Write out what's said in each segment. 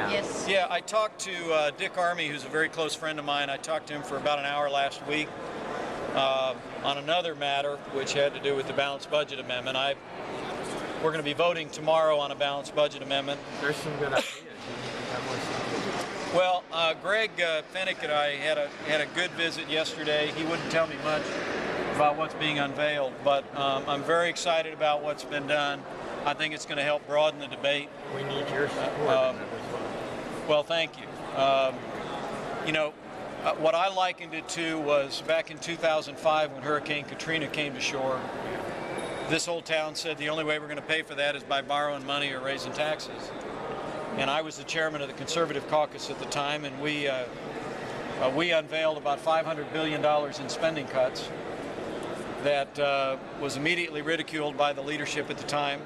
Yes. Yeah, I talked to Dick Armey, who's a very close friend of mine. I talked to him for about an hour last week on another matter, which had to do with the balanced budget amendment. We're going to be voting tomorrow on a balanced budget amendment. There's some good ideas. Well, Greg Fennick and I had a good visit yesterday. He wouldn't tell me much about what's being unveiled, but I'm very excited about what's been done. I think it's going to help broaden the debate. We need your support. Well, thank you. What I likened it to was back in 2005 when Hurricane Katrina came to shore. This whole town said the only way we're going to pay for that is by borrowing money or raising taxes. And I was the chairman of the Conservative Caucus at the time, and we unveiled about $500 billion in spending cuts that was immediately ridiculed by the leadership at the time.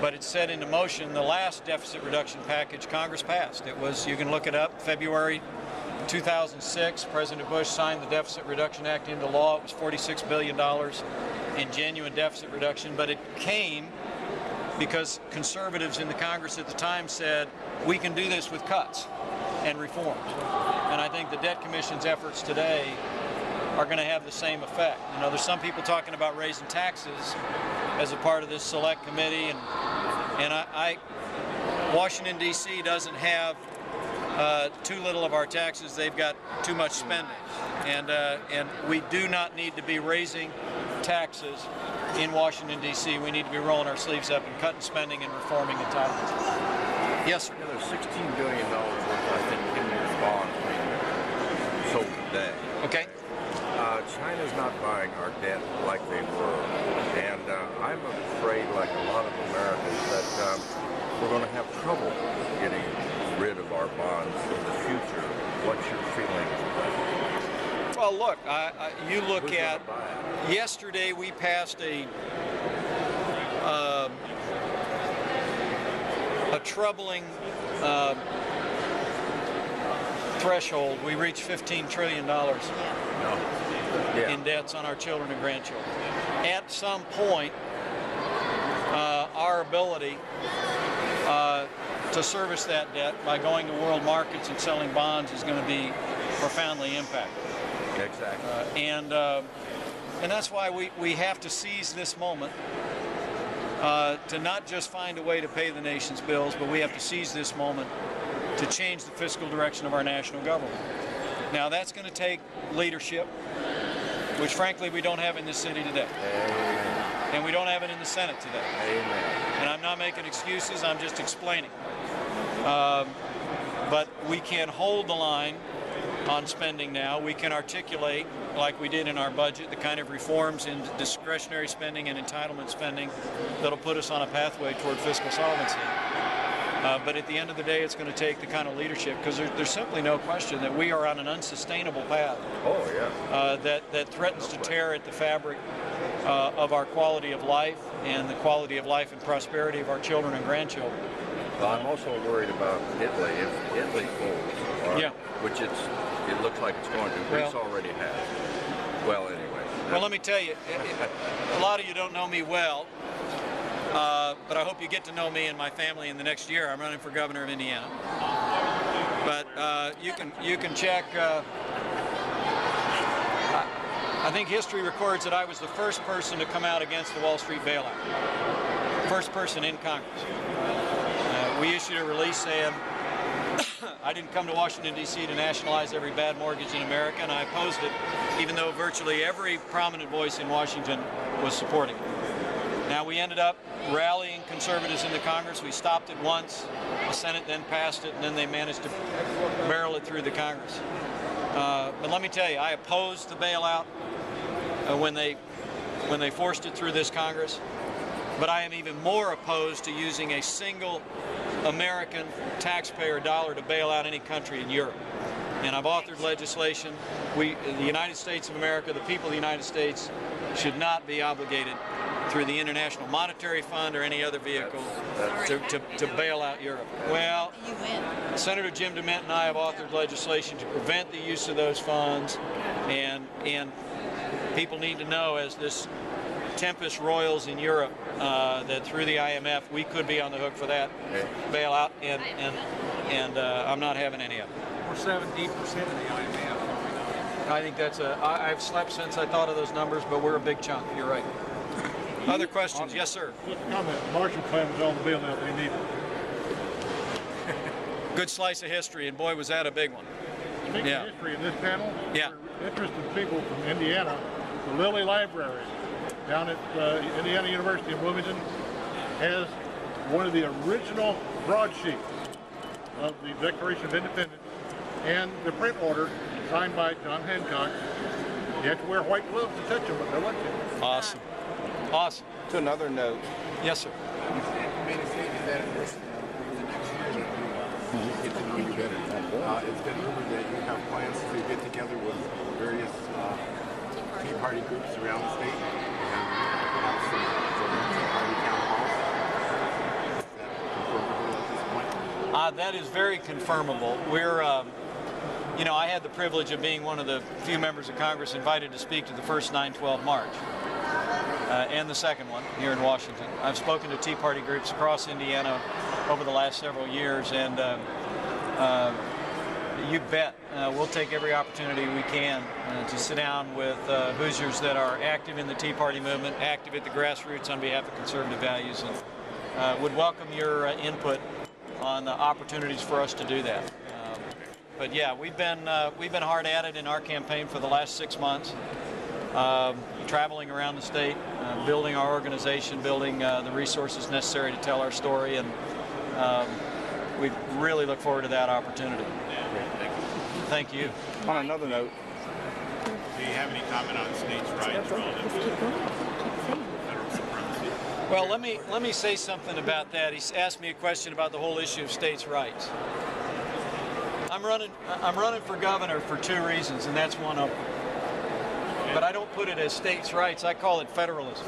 But it set into motion the last deficit reduction package Congress passed. It was, you can look it up, February 2006, President Bush signed the Deficit Reduction Act into law. It was $46 billion in genuine deficit reduction, but it came because conservatives in the Congress at the time said, we can do this with cuts and reforms. And I think the Debt Commission's efforts today are going to have the same effect. You know, there's some people talking about raising taxes as a part of this select committee, and Washington, D.C. doesn't have too little of our taxes. They've got too much spending, and we do not need to be raising taxes in Washington, D.C. We need to be rolling our sleeves up and cutting spending and reforming entitlements. Yes, sir. There's $16 billion worth, I think, in these bonds being sold today. Okay. China's not buying our debt like they were, and I'm afraid, like a lot of Americans, that we're going to have trouble getting rid of our bonds in the future. What's your feeling about that? Well, look, you look at, yesterday we passed a troubling threshold. We reached $15 trillion in debts on our children and grandchildren. At some point, our ability to service that debt by going to world markets and selling bonds is going to be profoundly impacted. Exactly. And that's why we have to seize this moment to not just find a way to pay the nation's bills, but we have to seize this moment to change the fiscal direction of our national government. Now that's going to take leadership, which frankly we don't have in this city today. Amen. And we don't have it in the Senate today. Amen. And I'm not making excuses, I'm just explaining. But we can hold the line on spending now. We can articulate, like we did in our budget, the kind of reforms in discretionary spending and entitlement spending that'll put us on a pathway toward fiscal solvency. But at the end of the day, it's going to take the kind of leadership, because there's simply no question that we are on an unsustainable path. Oh, yeah. That threatens to tear at the fabric of our quality of life and the quality of life and prosperity of our children and grandchildren. Well, I'm also worried about Italy. If Italy folds, which it looks like it's going to. Greece already has. Well, anyway. Well, let me tell you, a lot of you don't know me well, but I hope you get to know me and my family in the next year. I'm running for governor of Indiana. But you can check. I think history records that I was the first person to come out against the Wall Street bailout. First person in Congress. We issued a release saying I didn't come to Washington, D.C. to nationalize every bad mortgage in America, and I opposed it, even though virtually every prominent voice in Washington was supporting it. Now, we ended up rallying conservatives in the Congress. We stopped it once. The Senate then passed it, and then they managed to barrel it through the Congress. But let me tell you, I opposed the bailout when they forced it through this Congress. But I am even more opposed to using a single American taxpayer dollar to bail out any country in Europe. And I've authored legislation. The United States of America, the people of the United States, should not be obligated through the International Monetary Fund or any other vehicle to bail out Europe. Well, Senator Jim DeMint and I have authored legislation to prevent the use of those funds, and people need to know, as this tempest roils in Europe, that through the IMF we could be on the hook for that bailout, and and I'm not having any of it. We're 17% of the IMF. I think that's I've slept since I thought of those numbers, but we're a big chunk. You're right. Other questions? Yes, sir. Just a comment. Marshall Plan was on the bill that they needed. Good slice of history, and boy, was that a big one. Speaking Yeah. of history in this panel, Yeah. for interested people from Indiana, the Lilly Library down at Indiana University in Bloomington has one of the original broadsheets of the Declaration of Independence and the print order signed by John Hancock. You have to wear white gloves to touch them, but they'll let you. Awesome. Awesome. To another note, Yes, sir. Made a statement that for the next year that you get to know you better. It's been rumored that you have plans to get together with various Tea Party groups around the state and have some Tea Party town halls. Is that confirmable at this point? That is very confirmable. We're, you know, I had the privilege of being one of the few members of Congress invited to speak to the first 9/12 march. And the second one here in Washington. I've spoken to Tea Party groups across Indiana over the last several years, and you bet we'll take every opportunity we can to sit down with Hoosiers that are active in the Tea Party movement, active at the grassroots on behalf of conservative values, and would welcome your input on the opportunities for us to do that. But yeah, we've been hard at it in our campaign for the last 6 months. Traveling around the state, building our organization, building the resources necessary to tell our story, and we really look forward to that opportunity. Thank you. on another note, Do you have any comment on states' rights relative to federal supremacy? Well, let me say something about that. He's asked me a question about the whole issue of states' rights. I'm running for governor for 2 reasons, and that's one of them. But I don't put it as states' rights. I call it federalism.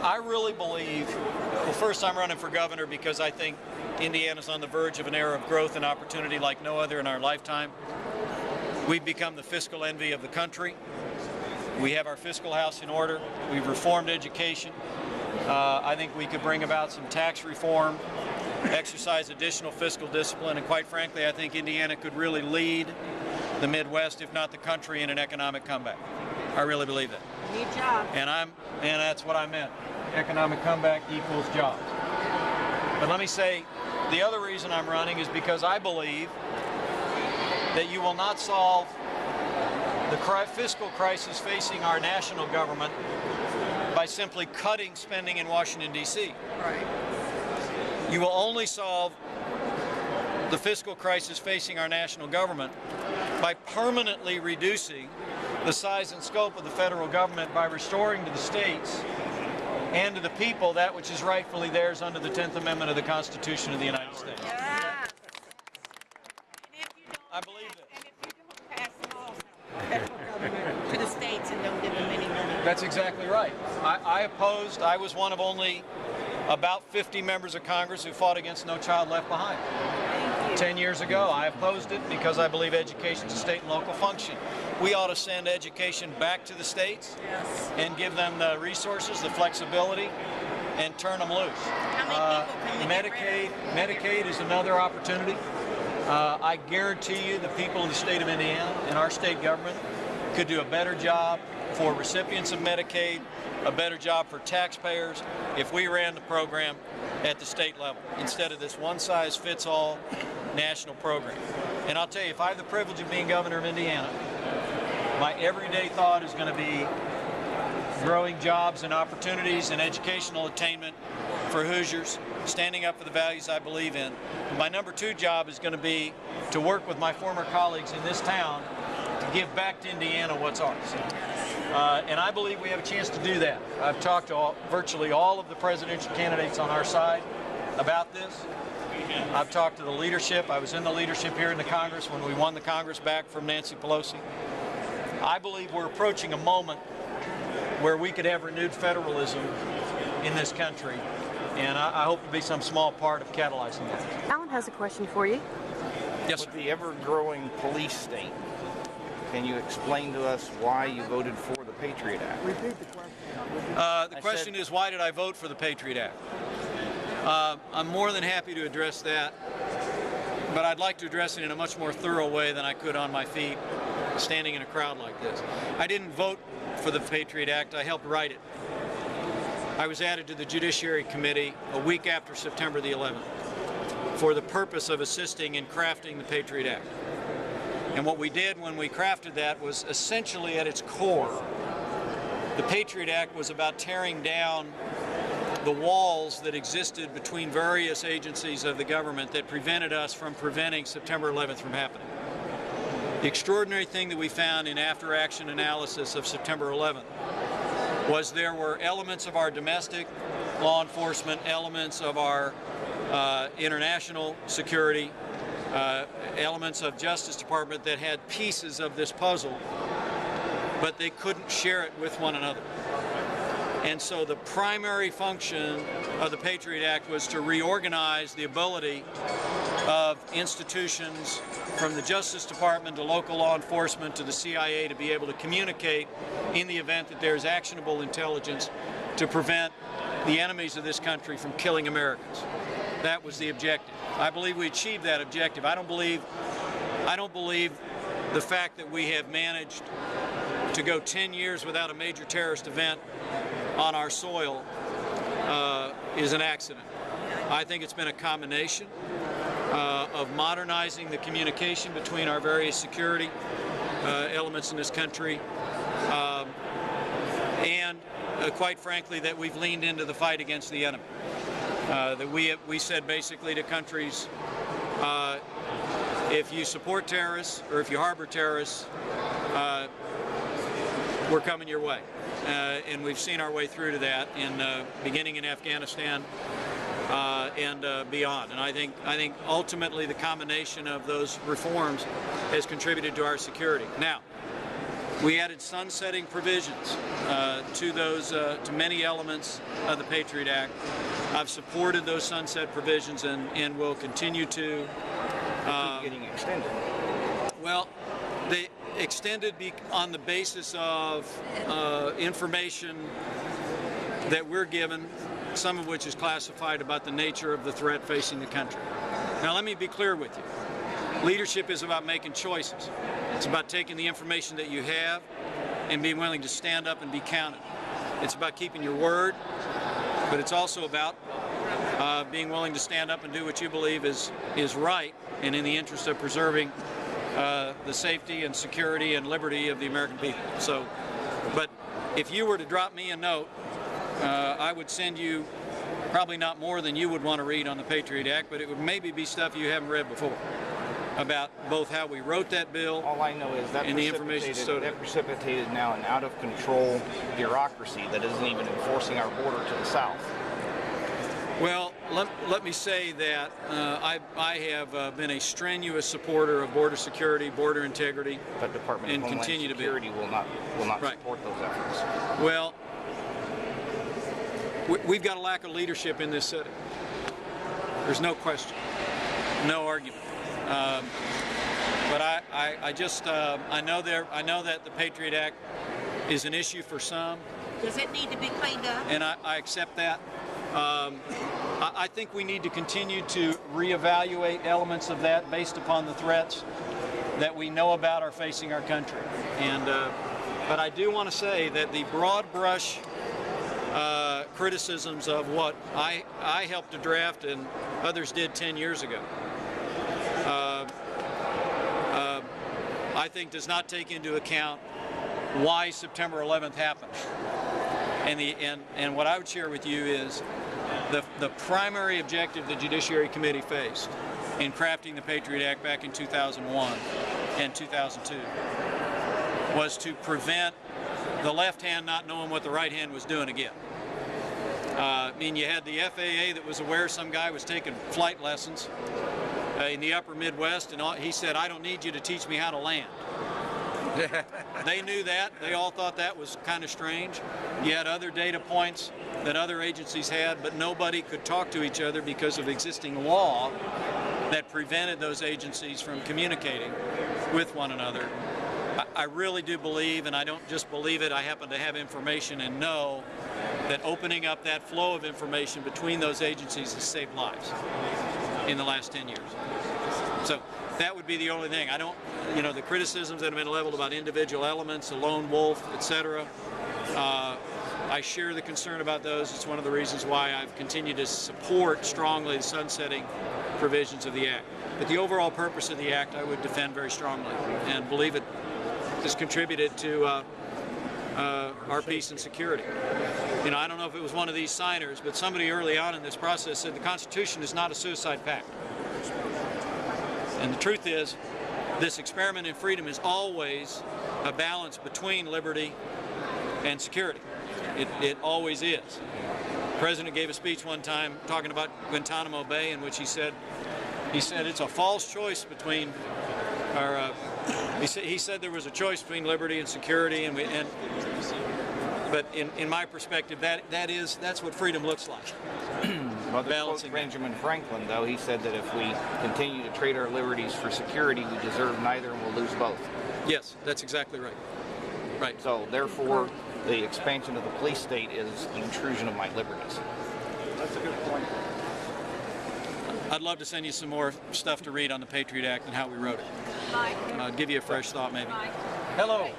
I really believe, well, first I'm running for governor because I think Indiana's on the verge of an era of growth and opportunity like no other in our lifetime. We've become the fiscal envy of the country. We have our fiscal house in order. We've reformed education. I think we could bring about some tax reform, exercise additional fiscal discipline, and quite frankly, I think Indiana could really lead the Midwest, if not the country, in an economic comeback. I really believe that. Need jobs. And that's what I meant. Economic comeback equals jobs. But let me say, the other reason I'm running is because I believe that you will not solve the fiscal crisis facing our national government by simply cutting spending in Washington, D.C. Right. You will only solve the fiscal crisis facing our national government by permanently reducing the size and scope of the federal government by restoring to the states and to the people that which is rightfully theirs under the 10th Amendment of the Constitution of the United States. Yeah. I believe this. And if you don't pass laws, federal government to the states and don't give them any money. That's exactly right. I was one of only about 50 members of Congress who fought against No Child Left Behind. 10 years ago, I opposed it because I believe education is a state and local function. We ought to send education back to the states and give them the resources, the flexibility, and turn them loose. How many people can we get rid of? Medicaid is another opportunity. I guarantee you the people in the state of Indiana and our state government could do a better job for recipients of Medicaid, a better job for taxpayers if we ran the program at the state level instead of this one-size-fits-all national program. And I'll tell you, if I have the privilege of being governor of Indiana, my everyday thought is going to be growing jobs and opportunities and educational attainment for Hoosiers, standing up for the values I believe in. My number 2 job is going to be to work with my former colleagues in this town to give back to Indiana what's ours. And I believe we have a chance to do that. I've talked to virtually all of the presidential candidates on our side about this. I've talked to the leadership. I was in the leadership here in the Congress when we won the Congress back from Nancy Pelosi. I believe we're approaching a moment where we could have renewed federalism in this country, and I hope to be some small part of catalyzing that. Alan has a question for you. Yes, sir. with the ever-growing police state, can you explain to us why you voted for the Patriot Act? Repeat the question. The question is, why did I vote for the Patriot Act? I'm more than happy to address that. but I'd like to address it in a much more thorough way than I could on my feet, standing in a crowd like this. I didn't vote for the Patriot Act, I helped write it. I was added to the Judiciary Committee a week after September the 11th for the purpose of assisting in crafting the Patriot Act. And what we did when we crafted that was essentially at its core, the Patriot Act was about tearing down the walls that existed between various agencies of the government that prevented us from preventing September 11th from happening. The extraordinary thing that we found in after-action analysis of September 11th was there were elements of our domestic law enforcement, elements of our international security, elements of Justice Department that had pieces of this puzzle, but they couldn't share it with one another. And so the primary function of the Patriot Act was to reorganize the ability of institutions from the Justice Department to local law enforcement to the CIA to be able to communicate in the event that there's actionable intelligence to prevent the enemies of this country from killing Americans. That was the objective. I believe we achieved that objective. I don't believe the fact that we have managed to go 10 years without a major terrorist event on our soil is an accident. I think it's been a combination of modernizing the communication between our various security elements in this country, and quite frankly that we've leaned into the fight against the enemy. That we said basically to countries, if you support terrorists or if you harbor terrorists, we're coming your way. And we've seen our way through to that beginning in Afghanistan and beyond. And I think ultimately the combination of those reforms has contributed to our security. Now, we added sunsetting provisions to many elements of the Patriot Act. I've supported those sunset provisions and will continue to. Getting extended. Well, they extended on the basis of information that we're given, some of which is classified, about the nature of the threat facing the country. Now, let me be clear with you. Leadership is about making choices. It's about taking the information that you have and being willing to stand up and be counted. It's about keeping your word, but it's also about being willing to stand up and do what you believe is right and in the interest of preserving the safety and security and liberty of the American people. So, but if you were to drop me a note, I would send you probably not more than you would want to read on the Patriot Act, but it would maybe be stuff you haven't read before about both how we wrote that bill. All I know is that and the information that precipitated now an out-of-control bureaucracy that isn't even enforcing our border to the south. Well, let me say that I have been a strenuous supporter of border security, border integrity, but Department of and Homeland continue Security to be. will not Right. support those efforts. Well, we've got a lack of leadership in this city. There's no question, no argument. But I know that the Patriot Act is an issue for some. Does it need to be cleaned up? And I accept that. I think we need to continue to reevaluate elements of that based upon the threats that we know about are facing our country. And but I do want to say that the broad brush criticisms of what I helped to draft and others did 10 years ago, I think does not take into account why September 11th happened. And what I would share with you is the primary objective the Judiciary Committee faced in crafting the Patriot Act back in 2001 and 2002 was to prevent the left hand not knowing what the right hand was doing again. I mean, you had the FAA that was aware some guy was taking flight lessons in the upper Midwest, and he said, "I don't need you to teach me how to land." They knew that. They all thought that was kind of strange. You had other data points that other agencies had, but nobody could talk to each other because of existing law that prevented those agencies from communicating with one another. I really do believe, and I don't just believe it, I happen to have information and know that opening up that flow of information between those agencies has saved lives. in the last 10 years. So that would be the only thing. I don't, the criticisms that have been leveled about individual elements, a lone wolf, etc. I share the concern about those. It's one of the reasons why I've continued to support strongly the sunsetting provisions of the Act. But the overall purpose of the Act I would defend very strongly and believe it has contributed to our peace and security. I don't know if it was one of these signers, but somebody early on in this process said the Constitution is not a suicide pact. And the truth is, this experiment in freedom is always a balance between liberty and security. It always is. The President gave a speech one time talking about Guantanamo Bay in which he said it's a false choice between, he said there was a choice between liberty and security, but in my perspective, that's what freedom looks like. Well, to Benjamin Franklin, though, he said that if we continue to trade our liberties for security, we deserve neither and we'll lose both. Yes, that's exactly right. Right. So, therefore, the expansion of the police state is an intrusion of my liberties. That's a good point. I'd love to send you some more stuff to read on the Patriot Act and how we wrote it. Mike. Give you a fresh thought, maybe. Mike. Hello.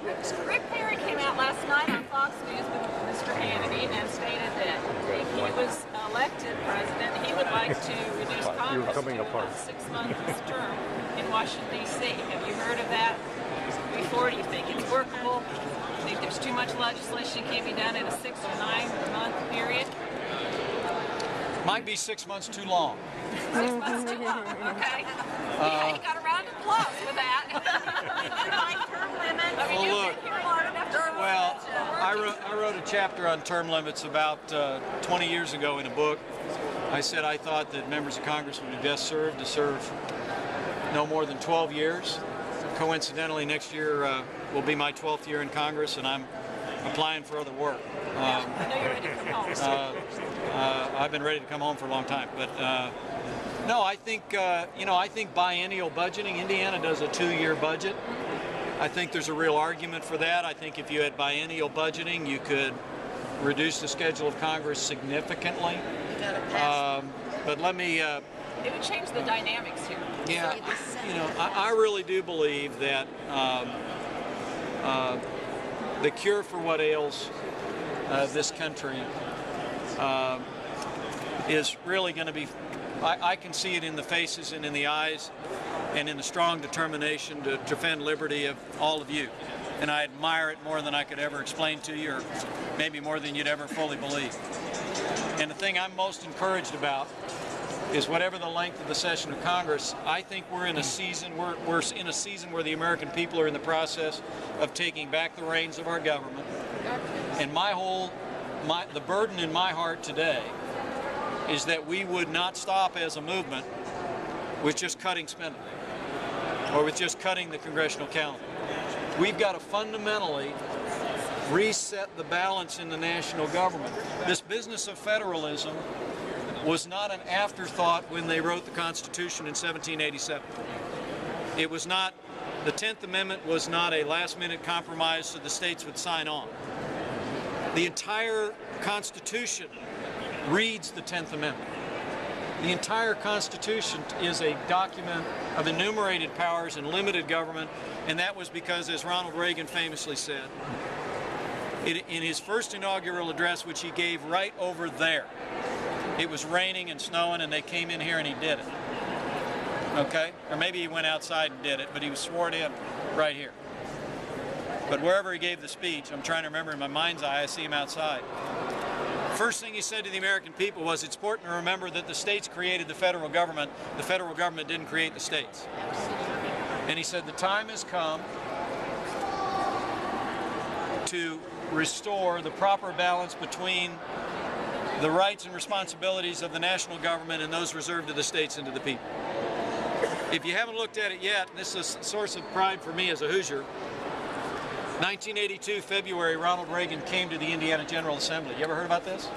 Rick Perry came out last night on Fox News with Mr. Hannity and stated that if he was elected president, he would like to reduce Congress to a 6-month term in Washington, D.C. Have you heard of that before? Do you think it's workable? Do you think there's too much legislation that can't be done in a 6 or 9-month period? Might be 6 months too long. 6 months too long. Okay. Yeah, he got a round of applause with that. Like term limits. I mean, well, you've been here long enough to well, I wrote a chapter on term limits about 20 years ago in a book. I said I thought that members of Congress would be best served to serve no more than 12 years. Coincidentally, next year will be my 12th year in Congress, and I'm applying for other work. I know you're ready to come home. I've been ready to come home for a long time, but no, I think I think biennial budgeting. Indiana does a 2-year budget. I think there's a real argument for that. I think if you had biennial budgeting, you could reduce the schedule of Congress significantly. But let me. It would change the dynamics here. Yeah, I really do believe that the cure for what ails this country is really going to be, I can see it in the faces and in the eyes and in the strong determination to defend liberty of all of you. And I admire it more than I could ever explain to you, or maybe more than you'd ever fully believe. And the thing I'm most encouraged about is whatever the length of the session of Congress, I think we're in a season where the American people are in the process of taking back the reins of our government. And the burden in my heart today is that we would not stop as a movement with just cutting spending or with just cutting the congressional calendar. We've got to fundamentally reset the balance in the national government. This business of federalism was not an afterthought when they wrote the Constitution in 1787. It was not, the 10th Amendment was not a last-minute compromise so the states would sign on. The entire Constitution reads the 10th Amendment. The entire Constitution is a document of enumerated powers and limited government, and that was because, as Ronald Reagan famously said, in his first inaugural address, which he gave right over there, it was raining and snowing, and they came in here and he did it. Okay? Or maybe he went outside and did it, but he was sworn in right here. But wherever he gave the speech, I'm trying to remember in my mind's eye, I see him outside. First thing he said to the American people was, it's important to remember that the states created the federal government didn't create the states. And he said the time has come to restore the proper balance between the rights and responsibilities of the national government and those reserved to the states and to the people. If you haven't looked at it yet, this is a source of pride for me as a Hoosier. 1982, February, Ronald Reagan came to the Indiana General Assembly. You ever heard about this?